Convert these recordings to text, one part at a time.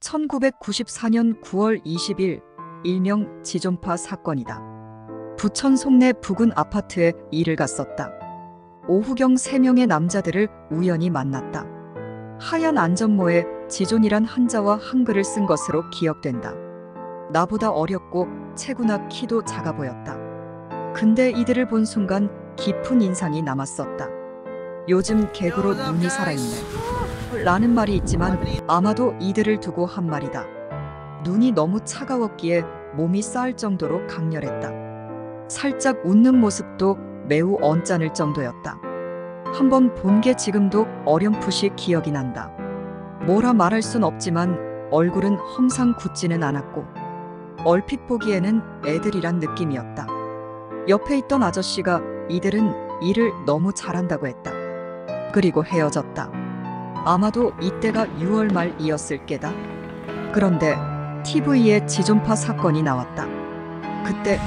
1994년 9월 20일 일명 지존파 사건이다. 부천 송내 부근 아파트에 일을 갔었다. 오후경 3명의 남자들을 우연히 만났다. 하얀 안전모에 지존이란 한자와 한글을 쓴 것으로 기억된다. 나보다 어렸고 체구나 키도 작아 보였다. 근데 이들을 본 순간 깊은 인상이 남았었다. 요즘 개그로 눈이 살아있네 라는 말이 있지만 아마도 이들을 두고 한 말이다. 눈이 너무 차가웠기에 몸이 쌓을 정도로 강렬했다. 살짝 웃는 모습도 매우 언짢을 정도였다. 한번 본 게 지금도 어렴풋이 기억이 난다. 뭐라 말할 순 없지만 얼굴은 험상 굳지는 않았고 얼핏 보기에는 애들이란 느낌이었다. 옆에 있던 아저씨가 이들은 일을 너무 잘한다고 했다. 그리고 헤어졌다. 아마도 이때가 6월 말이었을 게다. 그런데 TV에 지존파 사건이 나왔다. 그때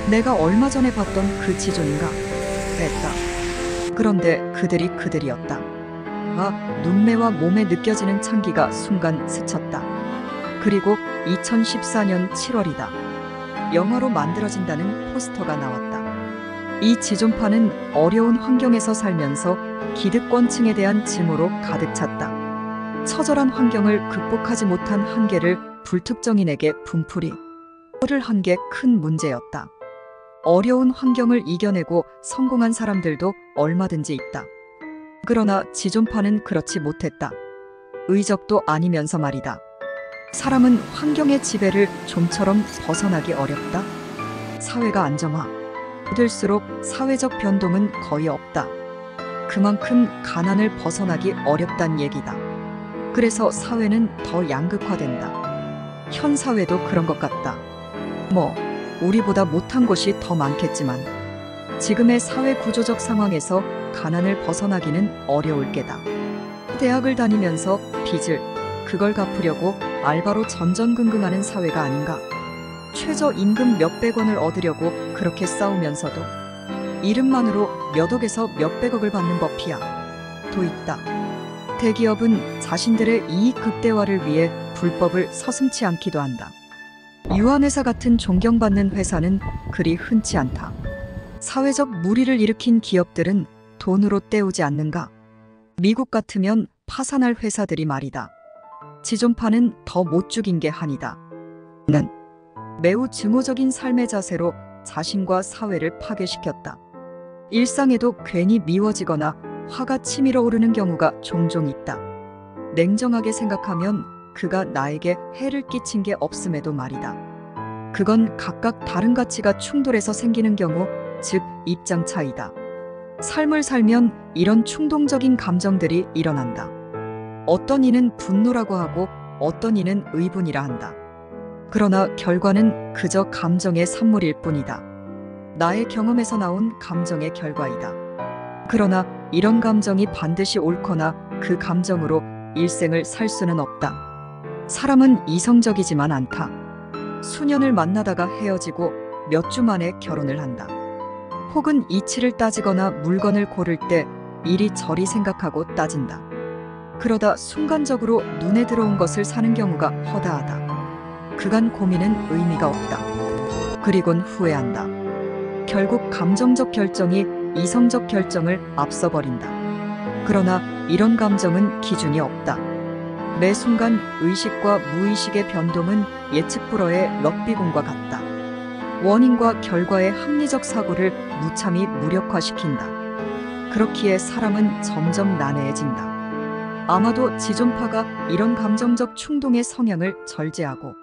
내가 얼마 전에 봤던 그 지존인가 했다. 그런데 그들이었다. 눈매와 몸에 느껴지는 찬기가 순간 스쳤다. 그리고 2014년 7월이다. 영화로 만들어진다는 포스터가 나왔다. 이 지존파는 어려운 환경에서 살면서 기득권층에 대한 증오로 가득 찼다. 처절한 환경을 극복하지 못한 한계를 불특정인에게 분풀이 한 게 큰 문제였다. 어려운 환경을 이겨내고 성공한 사람들도 얼마든지 있다. 그러나 지존파는 그렇지 못했다. 의적도 아니면서 말이다. 사람은 환경의 지배를 좀처럼 벗어나기 어렵다. 사회가 안정화될수록 사회적 변동은 거의 없다. 그만큼 가난을 벗어나기 어렵단 얘기다. 그래서 사회는 더 양극화된다. 현 사회도 그런 것 같다. 우리보다 못한 곳이 더 많겠지만 지금의 사회 구조적 상황에서 가난을 벗어나기는 어려울 게다. 대학을 다니면서 빚을 그걸 갚으려고 알바로 전전긍긍하는 사회가 아닌가. 최저임금 몇백 원을 얻으려고 그렇게 싸우면서도 이름만으로 몇 억에서 몇백억을 받는 법이야. 도 있다. 대기업은 자신들의 이익 극대화를 위해 불법을 서슴지 않기도 한다. 유한회사 같은 존경받는 회사는 그리 흔치 않다. 사회적 물의를 일으킨 기업들은 돈으로 때우지 않는가. 미국 같으면 파산할 회사들이 말이다. 지존파는 더 못 죽인 게 한이다. 는 매우 증오적인 삶의 자세로 자신과 사회를 파괴시켰다. 일상에도 괜히 미워지거나 화가 치밀어 오르는 경우가 종종 있다. 냉정하게 생각하면 그가 나에게 해를 끼친 게 없음에도 말이다. 그건 각각 다른 가치가 충돌해서 생기는 경우, 즉 입장 차이다. 삶을 살면 이런 충동적인 감정들이 일어난다. 어떤 이는 분노라고 하고 어떤 이는 의분이라 한다. 그러나 결과는 그저 감정의 산물일 뿐이다. 나의 경험에서 나온 감정의 결과이다. 그러나 이런 감정이 반드시 옳거나 그 감정으로 일생을 살 수는 없다. 사람은 이성적이지만 않다. 수년을 만나다가 헤어지고 몇 주 만에 결혼을 한다. 혹은 이치를 따지거나 물건을 고를 때 이리저리 생각하고 따진다. 그러다 순간적으로 눈에 들어온 것을 사는 경우가 허다하다. 그간 고민은 의미가 없다. 그리곤 후회한다. 결국 감정적 결정이 이성적 결정을 앞서버린다. 그러나 이런 감정은 기준이 없다. 매 순간 의식과 무의식의 변동은 예측 불허의 럭비공과 같다. 원인과 결과의 합리적 사고를 무참히 무력화시킨다. 그렇기에 사람은 점점 난해해진다. 아마도 지존파가 이런 감정적 충동의 성향을 절제하고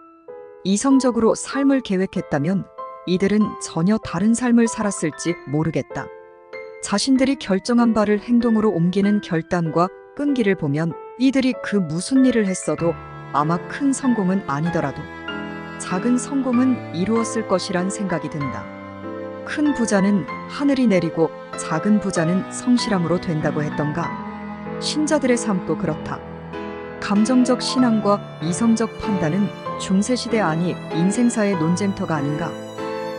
이성적으로 삶을 계획했다면 이들은 전혀 다른 삶을 살았을지 모르겠다. 자신들이 결정한 바를 행동으로 옮기는 결단과 끈기를 보면 이들이 그 무슨 일을 했어도 아마 큰 성공은 아니더라도 작은 성공은 이루었을 것이란 생각이 든다. 큰 부자는 하늘이 내리고 작은 부자는 성실함으로 된다고 했던가. 신자들의 삶도 그렇다. 감정적 신앙과 이성적 판단은 중세시대 아니 인생사의 논쟁터가 아닌가.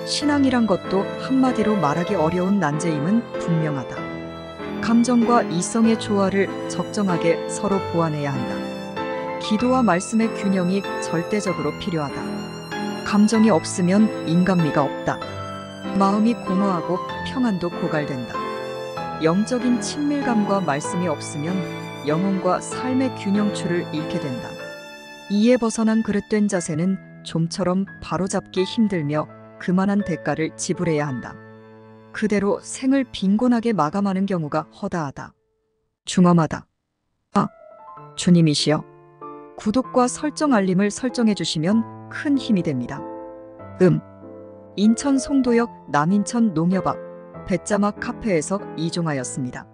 신앙이란 것도 한마디로 말하기 어려운 난제임은 분명하다. 감정과 이성의 조화를 적정하게 서로 보완해야 한다. 기도와 말씀의 균형이 절대적으로 필요하다. 감정이 없으면 인간미가 없다. 마음이 공허하고 평안도 고갈된다. 영적인 친밀감과 말씀이 없으면 영혼과 삶의 균형추를 잃게 된다. 이에 벗어난 그릇된 자세는 좀처럼 바로잡기 힘들며 그만한 대가를 지불해야 한다. 그대로 생을 빈곤하게 마감하는 경우가 허다하다. 중엄하다. 아, 주님이시여. 구독과 설정 알림을 설정해 주시면 큰 힘이 됩니다. 인천 송도역 남인천 농협 앞 배짜막 카페에서 이종하였습니다.